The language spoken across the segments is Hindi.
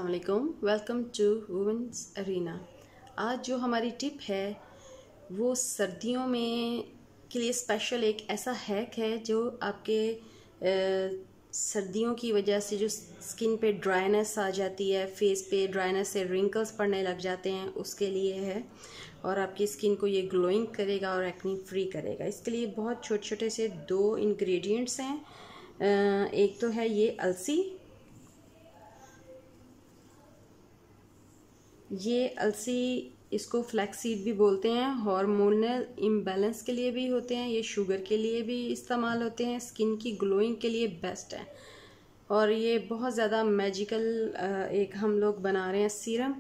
अस्सलाम वालेकुम, वेलकम टू वुमेन्स अरीना। आज जो हमारी टिप है वो सर्दियों में के लिए स्पेशल एक ऐसा हैक है जो आपके सर्दियों की वजह से जो स्किन पे ड्राइनेस आ जाती है, फेस पे ड्राइनेस से रिंकल्स पड़ने लग जाते हैं, उसके लिए है। और आपकी स्किन को ये ग्लोइंग करेगा और एक्ने फ्री करेगा। इसके लिए बहुत छोटे छोटे से दो इंग्रेडिएंट्स हैं। एक तो है ये अलसी। ये अलसी इसको फ्लैक्सीड भी बोलते हैं। हार्मोनल इम्बैलेंस के लिए भी होते हैं, ये शुगर के लिए भी इस्तेमाल होते हैं, स्किन की ग्लोइंग के लिए बेस्ट है। और ये बहुत ज़्यादा मैजिकल एक हम लोग बना रहे हैं सीरम।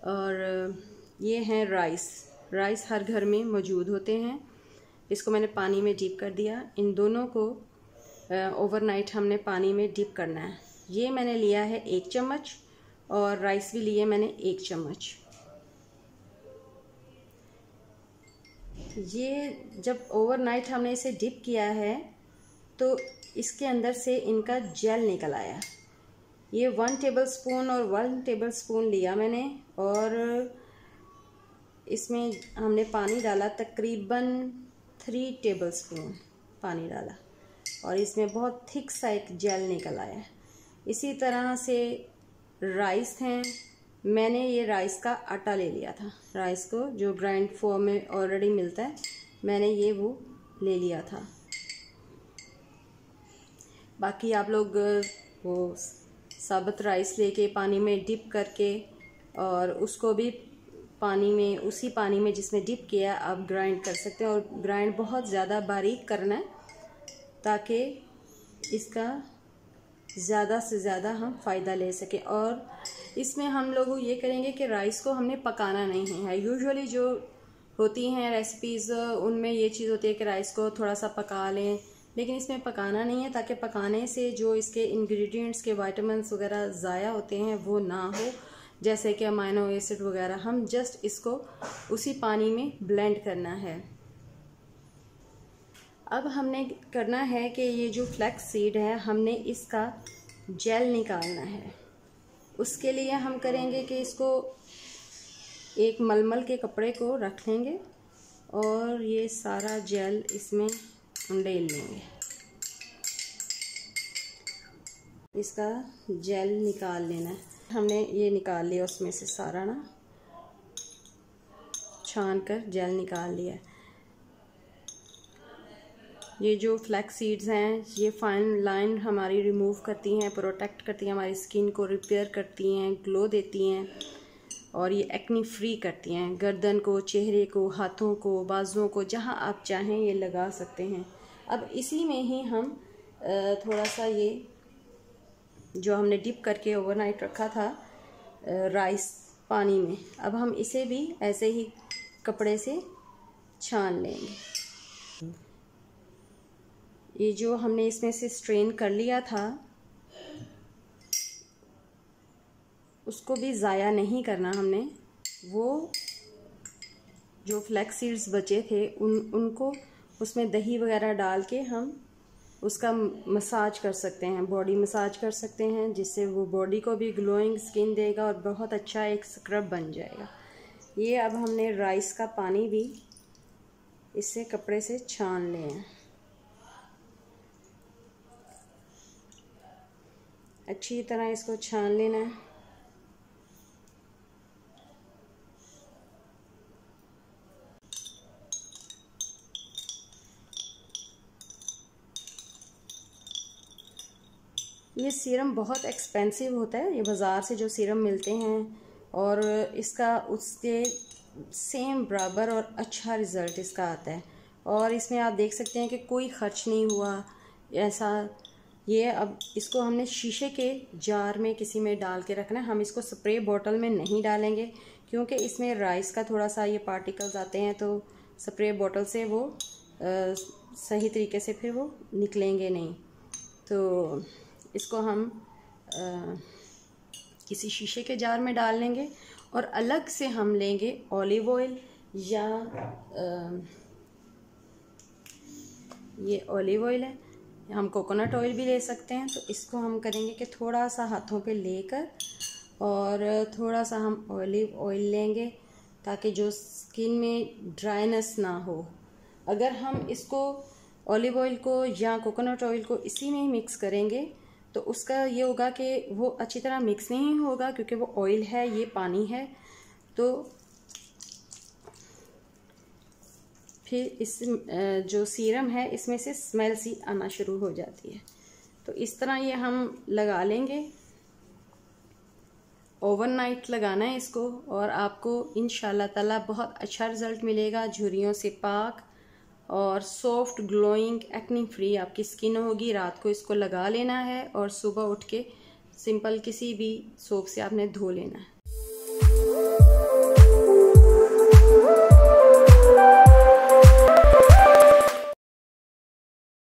और ये हैं राइस हर घर में मौजूद होते हैं। इसको मैंने पानी में डिप कर दिया। इन दोनों को ओवरनाइट हमने पानी में डिप करना है। ये मैंने लिया है 1 चम्मच और राइस भी लिए मैंने 1 चम्मच। ये जब ओवरनाइट हमने इसे डिप किया है तो इसके अंदर से इनका जेल निकल आया। ये 1 टेबलस्पून और 1 टेबलस्पून लिया मैंने और इसमें हमने पानी डाला, तकरीबन 3 टेबलस्पून पानी डाला और इसमें बहुत थिक सा एक जेल निकल आया। इसी तरह से राइस हैं। मैंने ये राइस का आटा ले लिया था, राइस को जो ग्राइंड फॉर्म में ऑलरेडी मिलता है, मैंने ये वो ले लिया था। बाकी आप लोग वो साबुत राइस लेके पानी में डिप करके और उसको भी पानी में, उसी पानी में जिसमें डिप किया आप ग्राइंड कर सकते हैं। और ग्राइंड बहुत ज़्यादा बारीक करना है ताकि इसका ज़्यादा से ज़्यादा हम फ़ायदा ले सकें। और इसमें हम लोग ये करेंगे कि राइस को हमने पकाना नहीं है। यूजुअली जो होती हैं रेसिपीज़ उनमें ये चीज़ होती है कि राइस को थोड़ा सा पका लें, लेकिन इसमें पकाना नहीं है ताकि पकाने से जो इसके इंग्रेडिएंट्स के विटामिन्स वगैरह ज़ाया होते हैं वो ना हो, जैसे कि अमाइनो एसिड वगैरह। हम जस्ट इसको उसी पानी में ब्लेंड करना है। अब हमने करना है कि ये जो फ्लैक्स सीड है हमने इसका जेल निकालना है। उसके लिए हम करेंगे कि इसको एक मलमल के कपड़े को रख लेंगे और ये सारा जेल इसमें उंडेल लेंगे। इसका जेल निकाल लेना है। हमने ये निकाल लिया, उसमें से सारा ना छान कर जेल निकाल लिया। ये जो फ्लैक्स सीड्स हैं ये फाइन लाइन हमारी रिमूव करती हैं, प्रोटेक्ट करती हैं, हमारी स्किन को रिपेयर करती हैं, ग्लो देती हैं और ये एक्ने फ्री करती हैं। गर्दन को, चेहरे को, हाथों को, बाजुओं को, जहां आप चाहें ये लगा सकते हैं। अब इसी में ही हम थोड़ा सा ये जो हमने डिप करके ओवरनाइट रखा था राइस पानी में, अब हम इसे भी ऐसे ही कपड़े से छान लेंगे। ये जो हमने इसमें से स्ट्रेन कर लिया था उसको भी ज़ाया नहीं करना हमने। वो जो फ्लैक्स सीड्स बचे थे उनको उसमें दही वगैरह डाल के हम उसका मसाज कर सकते हैं, बॉडी मसाज कर सकते हैं, जिससे वो बॉडी को भी ग्लोइंग स्किन देगा और बहुत अच्छा एक स्क्रब बन जाएगा। ये अब हमने राइस का पानी भी इससे कपड़े से छान लें। अच्छी तरह इसको छान लेना है। ये सीरम बहुत एक्सपेंसिव होता है, ये बाज़ार से जो सीरम मिलते हैं, और इसका उसके सेम बराबर और अच्छा रिज़ल्ट इसका आता है। और इसमें आप देख सकते हैं कि कोई ख़र्च नहीं हुआ ऐसा। ये अब इसको हमने शीशे के जार में किसी में डाल के रखना है। हम इसको स्प्रे बॉटल में नहीं डालेंगे क्योंकि इसमें राइस का थोड़ा सा ये पार्टिकल्स आते हैं, तो स्प्रे बॉटल से वो सही तरीके से फिर वो निकलेंगे नहीं। तो इसको हम किसी शीशे के जार में डाल लेंगे और अलग से हम लेंगे ऑलिव ऑयल या ये ऑलिव ऑयल है, हम कोकोनट ऑयल भी ले सकते हैं। तो इसको हम करेंगे कि थोड़ा सा हाथों पे लेकर और थोड़ा सा हम ऑलिव ऑयल लेंगे ताकि जो स्किन में ड्राइनेस ना हो। अगर हम इसको ऑलिव ऑयल को या कोकोनट ऑयल को इसी में ही मिक्स करेंगे तो उसका ये होगा कि वो अच्छी तरह मिक्स नहीं होगा, क्योंकि वो ऑयल है, ये पानी है। तो फिर इस जो सीरम है इसमें से स्मेल सी आना शुरू हो जाती है। तो इस तरह ये हम लगा लेंगे। ओवरनाइट लगाना है इसको और आपको इंशाल्लाह ताला बहुत अच्छा रिज़ल्ट मिलेगा। झुर्रियों से पाक और सॉफ्ट ग्लोइंग एक्ने फ्री आपकी स्किन होगी। रात को इसको लगा लेना है और सुबह उठ के सिंपल किसी भी सोप से आपने धो लेना है।